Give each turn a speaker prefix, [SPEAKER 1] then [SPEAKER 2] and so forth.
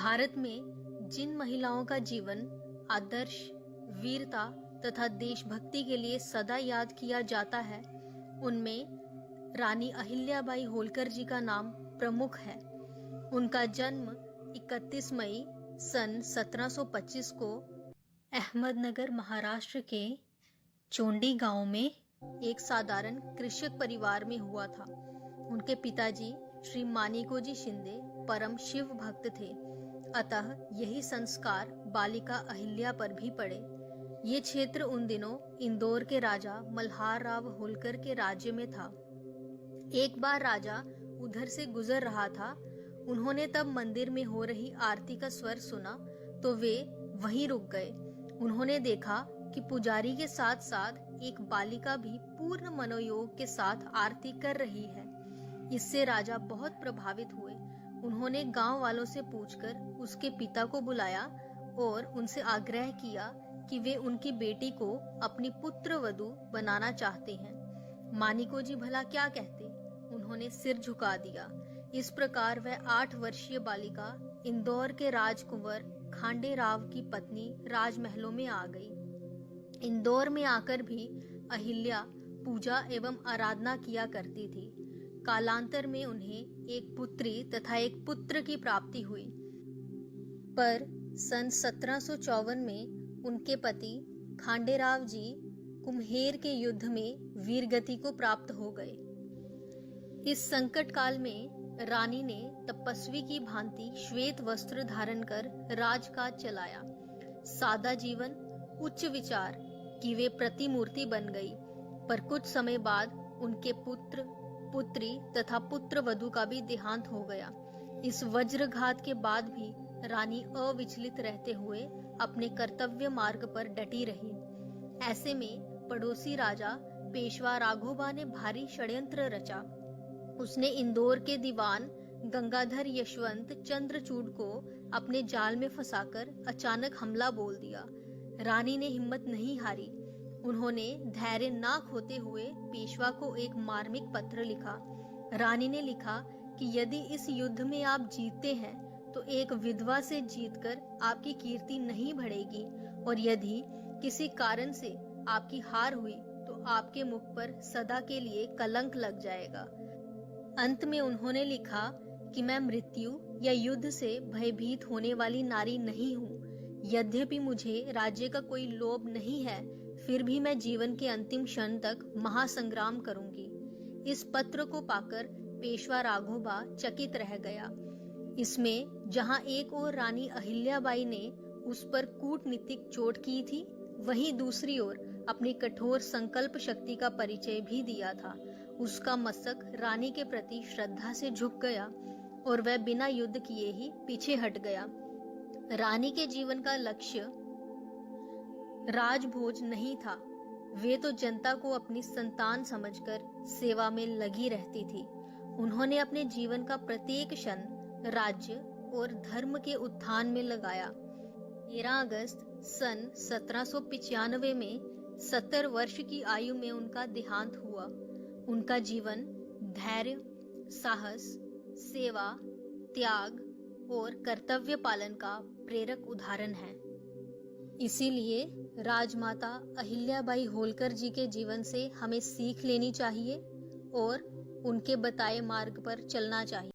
[SPEAKER 1] भारत में जिन महिलाओं का जीवन आदर्श, वीरता तथा देशभक्ति के लिए सदा याद किया जाता है, उनमें रानी अहिल्याबाई होलकर जी का नाम प्रमुख है। उनका जन्म 31 मई सन 1725 को अहमदनगर, महाराष्ट्र के चोंडी गांव में एक साधारण कृषक परिवार में हुआ था। उनके पिताजी श्री मानिकोजी शिंदे परम शिव भक्त थे, अतः यही संस्कार बालिका अहिल्या पर भी पड़े। ये क्षेत्र उन दिनों इंदौर के राजा मल्हार राव होलकर के राज्य में था। एक बार राजा उधर से गुजर रहा था। उन्होंने तब मंदिर में हो रही आरती का स्वर सुना तो वे वहीं रुक गए। उन्होंने देखा कि पुजारी के साथ साथ एक बालिका भी पूर्ण मनोयोग के साथ आरती कर रही है। इससे राजा बहुत प्रभावित हुए। उन्होंने गांव वालों से पूछकर उसके पिता को बुलाया और उनसे आग्रह किया कि वे उनकी बेटी को अपनी पुत्र वधू बनाना चाहते हैं। मानिको जी भला क्या कहते, उन्होंने सिर झुका दिया। इस प्रकार वह 8 वर्षीय बालिका इंदौर के राजकुंवर खांडे राव की पत्नी राजमहलों में आ गई। इंदौर में आकर भी अहिल्या पूजा एवं आराधना किया करती थी। कालांतर में उन्हें एक पुत्री तथा एक पुत्र की प्राप्ति हुई, पर सन 1754 में उनके पति खांडेराव जी कुम्हेर के युद्ध में वीरगति को प्राप्त हो गए। इस संकट काल में रानी ने तपस्वी की भांति श्वेत वस्त्र धारण कर राजकाज चलाया। सादा जीवन, उच्च विचार की वे प्रतिमूर्ति बन गई। पर कुछ समय बाद उनके पुत्र, पुत्री तथा पुत्र वधू का भी देहांत हो गया। इस वज्रघात के बाद भी रानी अविचलित रहते हुए अपने कर्तव्य मार्ग पर डटी रही। ऐसे में पड़ोसी राजा पेशवा राघोबा ने भारी षड्यंत्र रचा। उसने इंदौर के दीवान गंगाधर यशवंत चंद्रचूड़ को अपने जाल में फंसाकर अचानक हमला बोल दिया। रानी ने हिम्मत नहीं हारी। उन्होंने धैर्य ना खोते हुए पेशवा को एक मार्मिक पत्र लिखा। रानी ने लिखा कि यदि इस युद्ध में आप जीतते हैं तो एक विधवा से जीतकर आपकी कीर्ति नहीं बढ़ेगी, और यदि किसी कारण से आपकी हार हुई तो आपके मुख पर सदा के लिए कलंक लग जाएगा। अंत में उन्होंने लिखा कि मैं मृत्यु या युद्ध से भयभीत होने वाली नारी नहीं हूँ। यद्यपि मुझे राज्य का कोई लोभ नहीं है, फिर भी मैं जीवन के अंतिम क्षण तक महासंग्राम करूंगी। इस पत्र को पाकर पेशवा राघोबा चकित रह गया। इसमें जहां एक ओर रानी अहिल्याबाई ने उस पर कूटनीतिक चोट की थी, वहीं दूसरी ओर अपनी कठोर संकल्प शक्ति का परिचय भी दिया था। उसका मस्तक रानी के प्रति श्रद्धा से झुक गया और वह बिना युद्ध किए ही पीछे हट गया। रानी के जीवन का लक्ष्य राजभोज नहीं था। वे तो जनता को अपनी संतान समझकर सेवा में लगी रहती थी। उन्होंने अपने जीवन का प्रत्येक क्षण राज्य और धर्म के उत्थान में लगाया। 13 अगस्त सन 1795 में 70 वर्ष की आयु में उनका देहांत हुआ। उनका जीवन धैर्य, साहस, सेवा, त्याग और कर्तव्य पालन का प्रेरक उदाहरण है। इसीलिए राजमाता अहिल्याबाई होलकर जी के जीवन से हमें सीख लेनी चाहिए और उनके बताए मार्ग पर चलना चाहिए।